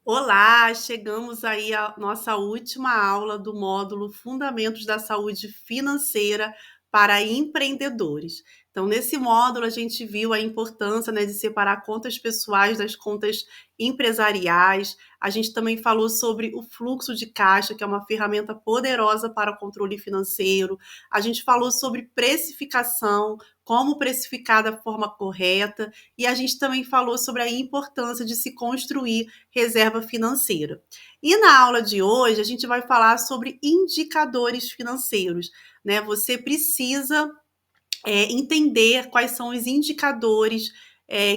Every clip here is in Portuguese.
Olá, chegamos aí à nossa última aula do módulo Fundamentos da Saúde Financeira para Empreendedores. Então, nesse módulo, a gente viu a importância, de separar contas pessoais das contas empresariais. A gente também falou sobre o fluxo de caixa, que é uma ferramenta poderosa para o controle financeiro. A gente falou sobre precificação, como precificar da forma correta, e a gente também falou sobre a importância de se construir reserva financeira. E na aula de hoje a gente vai falar sobre indicadores financeiros, né? Você precisa entender quais são os indicadores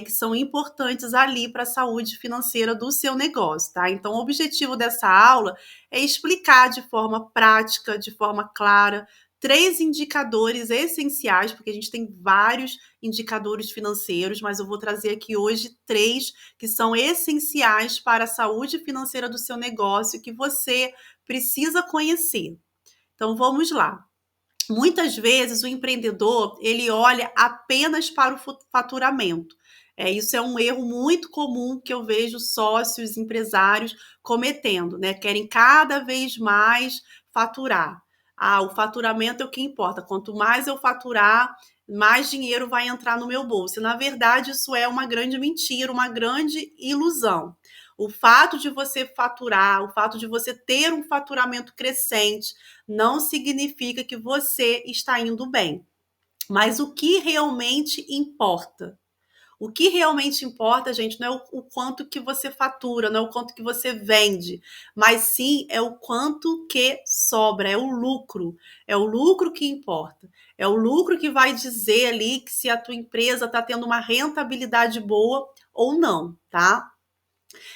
que são importantes ali para a saúde financeira do seu negócio, tá? Então, o objetivo dessa aula é explicar de forma prática, de forma clara, três indicadores essenciais, porque a gente tem vários indicadores financeiros, mas eu vou trazer aqui hoje três que são essenciais para a saúde financeira do seu negócio que você precisa conhecer. Então, vamos lá. Muitas vezes o empreendedor ele olha apenas para o faturamento. Isso é um erro muito comum que eu vejo sócios, empresários cometendo, né? Querem cada vez mais faturar. O faturamento é o que importa. Quanto mais eu faturar, mais dinheiro vai entrar no meu bolso. E, na verdade, isso é uma grande mentira, uma grande ilusão. O fato de você faturar, o fato de você ter um faturamento crescente, não significa que você está indo bem. Mas o que realmente importa? O que realmente importa, gente, não é o quanto que você fatura, não é o quanto que você vende, mas sim é o quanto que sobra, é o lucro. É o lucro que importa. É o lucro que vai dizer ali que se a tua empresa está tendo uma rentabilidade boa ou não, tá?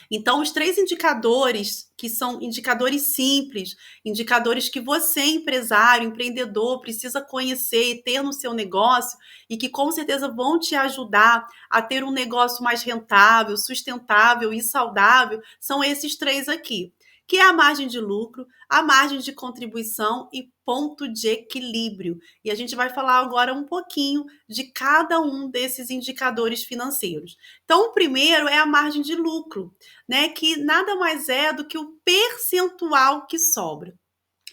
Então, os três indicadores, que são indicadores simples, indicadores que você, empresário, empreendedor, precisa conhecer e ter no seu negócio, e que com certeza vão te ajudar a ter um negócio mais rentável, sustentável e saudável, são esses três aqui. Que é a margem de lucro, a margem de contribuição e ponto de equilíbrio. E a gente vai falar agora um pouquinho de cada um desses indicadores financeiros. Então, o primeiro é a margem de lucro, né? Que nada mais é do que o percentual que sobra.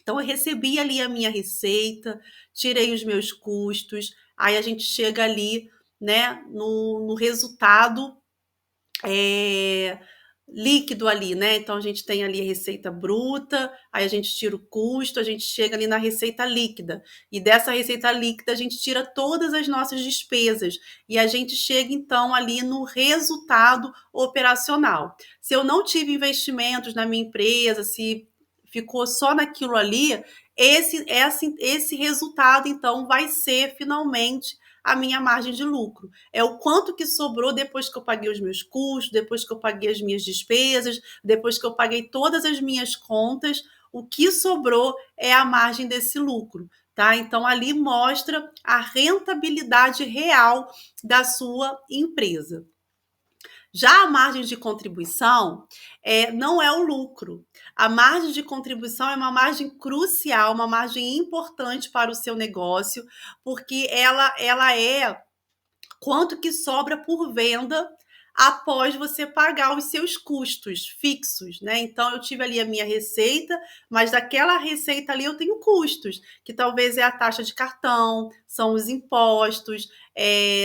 Então, eu recebi ali a minha receita, tirei os meus custos, aí a gente chega ali, né, no resultado é, líquido ali, né? Então a gente tem ali a receita bruta, aí a gente tira o custo, a gente chega ali na receita líquida. E dessa receita líquida a gente tira todas as nossas despesas e a gente chega então ali no resultado operacional. Se eu não tive investimentos na minha empresa, se ficou só naquilo ali, esse resultado então vai ser finalmente a minha margem de lucro. É o quanto que sobrou depois que eu paguei os meus custos, depois que eu paguei as minhas despesas, depois que eu paguei todas as minhas contas, o que sobrou é a margem desse lucro, tá? Então ali mostra a rentabilidade real da sua empresa. Já a margem de contribuição não é o lucro. A margem de contribuição é uma margem crucial, uma margem importante para o seu negócio, porque ela é quanto que sobra por venda após você pagar os seus custos fixos, né? Então eu tive ali a minha receita, mas daquela receita ali eu tenho custos, que talvez é a taxa de cartão, são os impostos,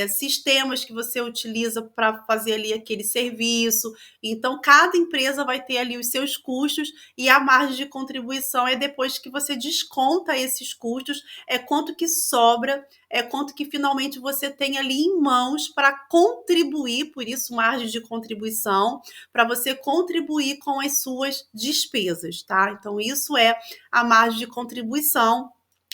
sistemas que você utiliza para fazer ali aquele serviço. Então cada empresa vai ter ali os seus custos e a margem de contribuição é depois que você desconta esses custos, é quanto que sobra, é quanto que finalmente você tem ali em mãos para contribuir, por isso margem de contribuição, para você contribuir com as suas despesas, tá? Então, isso é a margem de contribuição.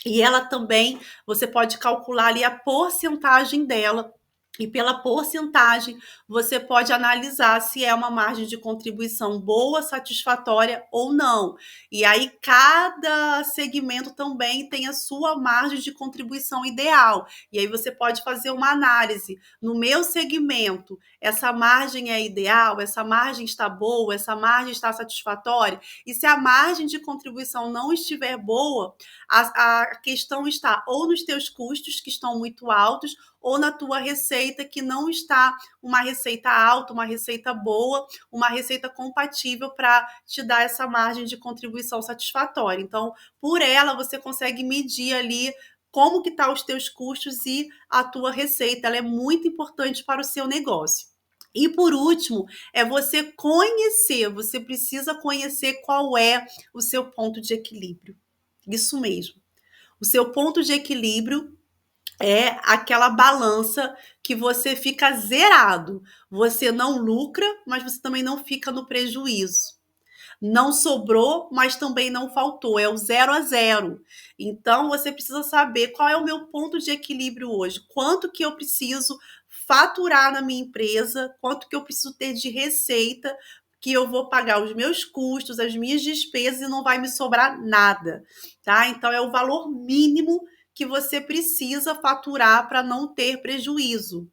E ela também, você pode calcular ali a porcentagem dela e pela porcentagem, você pode analisar se é uma margem de contribuição boa, satisfatória ou não. E aí, cada segmento também tem a sua margem de contribuição ideal. E aí, você pode fazer uma análise. No meu segmento, essa margem é ideal? Essa margem está boa? Essa margem está satisfatória? E se a margem de contribuição não estiver boa, a questão está ou nos teus custos, que estão muito altos, ou na tua receita que não está uma receita alta, uma receita boa, uma receita compatível para te dar essa margem de contribuição satisfatória. Então, por ela, você consegue medir ali como que tá os teus custos e a tua receita. Ela é muito importante para o seu negócio. E por último, é você conhecer, você precisa conhecer qual é o seu ponto de equilíbrio. Isso mesmo. O seu ponto de equilíbrio é aquela balança que você fica zerado. Você não lucra, mas você também não fica no prejuízo. Não sobrou, mas também não faltou. É o 0 a 0. Então, você precisa saber qual é o meu ponto de equilíbrio hoje. Quanto que eu preciso faturar na minha empresa, quanto que eu preciso ter de receita, que eu vou pagar os meus custos, as minhas despesas e não vai me sobrar nada, tá? Então, é o valor mínimo que você precisa faturar para não ter prejuízo.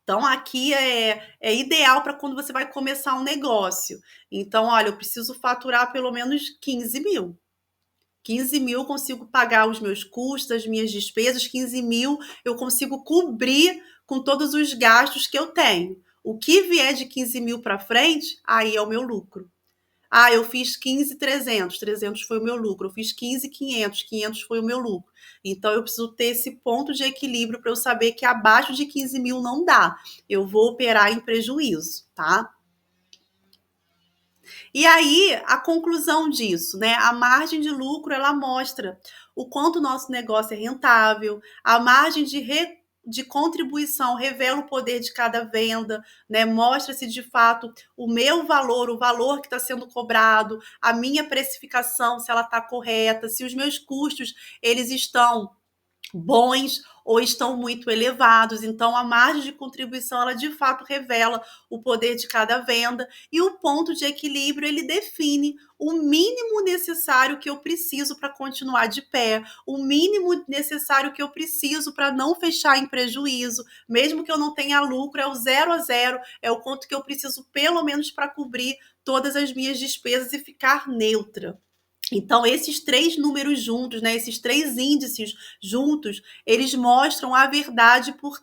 Então, aqui é ideal para quando você vai começar um negócio. Então, olha, eu preciso faturar pelo menos 15 mil. 15 mil eu consigo pagar os meus custos, as minhas despesas. 15 mil eu consigo cobrir com todos os gastos que eu tenho. O que vier de 15 mil para frente, aí é o meu lucro. Ah, eu fiz 15.300, 300 foi o meu lucro. Eu fiz 15.500, 500 foi o meu lucro. Então, eu preciso ter esse ponto de equilíbrio para eu saber que abaixo de 15 mil não dá. Eu vou operar em prejuízo, tá? E aí, a conclusão disso, né? A margem de lucro, ela mostra o quanto o nosso negócio é rentável, a margem de contribuição revela o poder de cada venda, né? Mostra se de fato o meu valor, o valor que está sendo cobrado, a minha precificação, se ela está correta, se os meus custos eles estão bons ou estão muito elevados. Então, a margem de contribuição, ela de fato revela o poder de cada venda e o ponto de equilíbrio, ele define o mínimo necessário que eu preciso para continuar de pé, o mínimo necessário que eu preciso para não fechar em prejuízo, mesmo que eu não tenha lucro, é o 0 a 0, é o quanto que eu preciso pelo menos para cobrir todas as minhas despesas e ficar neutra. Então, esses três números juntos, né, esses três índices juntos, eles mostram a verdade por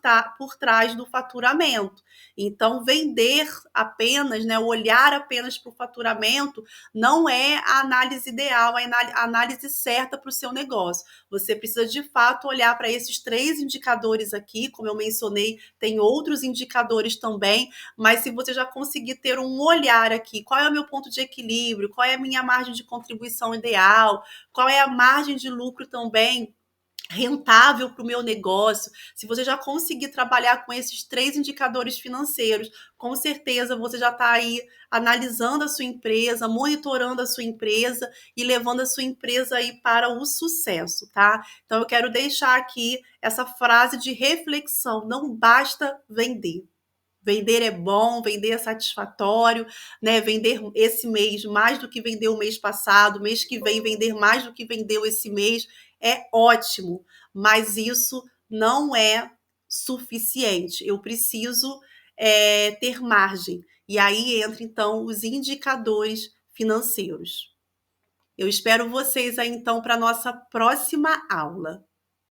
trás do faturamento. Então, vender apenas, né, olhar apenas para o faturamento, não é a análise ideal, a análise certa para o seu negócio. Você precisa, de fato, olhar para esses três indicadores aqui, como eu mencionei, tem outros indicadores também, mas se você já conseguir ter um olhar aqui, qual é o meu ponto de equilíbrio, qual é a minha margem de contribuição ideal, qual é a margem de lucro também rentável para o meu negócio, se você já conseguir trabalhar com esses três indicadores financeiros, com certeza você já está aí analisando a sua empresa, monitorando a sua empresa e levando a sua empresa aí para o sucesso, tá? Então eu quero deixar aqui essa frase de reflexão: não basta vender. Vender é bom, vender é satisfatório, né? Vender esse mês mais do que vendeu o mês passado, mês que vem vender mais do que vendeu esse mês é ótimo, mas isso não é suficiente. Eu preciso ter margem. E aí entra então os indicadores financeiros. Eu espero vocês aí então para a nossa próxima aula.